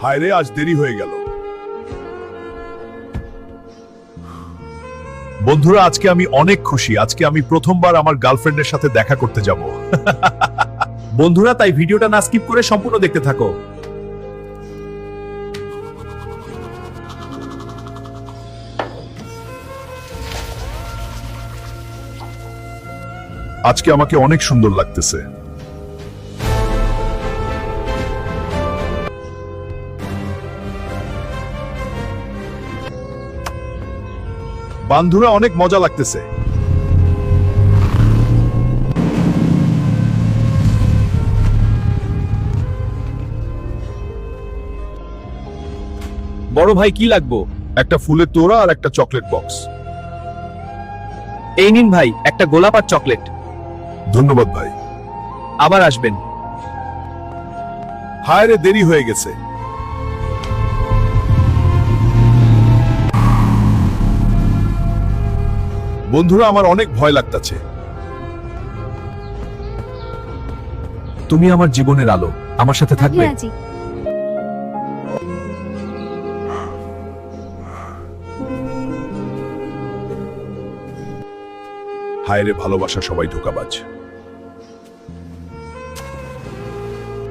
হায় রে, আজ দেরি হয়ে গেল। বন্ধুরা, আজকে আমি অনেক খুশি। আজকে আমি প্রথমবার আমার গার্লফ্রেন্ডের সাথে দেখা করতে যাব। বন্ধুরা, তাই ভিডিওটা না স্কিপ করে সম্পূর্ণ দেখতে থাকো। আজকে আমাকে অনেক সুন্দর লাগতেছে। বন্ধুরা, অনেক মজা লাগতেছে। বড় ভাই, কি লাগবো? একটা ফুলের তোড়া আর একটা চকলেট বক্স। এই নিন ভাই, একটা গোলাপ আর চকলেট। ধন্যবাদ ভাই। আবার আসবেন। হায় রে, দেরি হয়ে গেছে। বন্ধুরা, আমার অনেক ভয় লাগতাছে। তুমি আমার জীবনের আলো, আমার সাথে থাকবে। রাজি। হায় রে, ভালোবাসা সবাই ধোঁকাবাজ।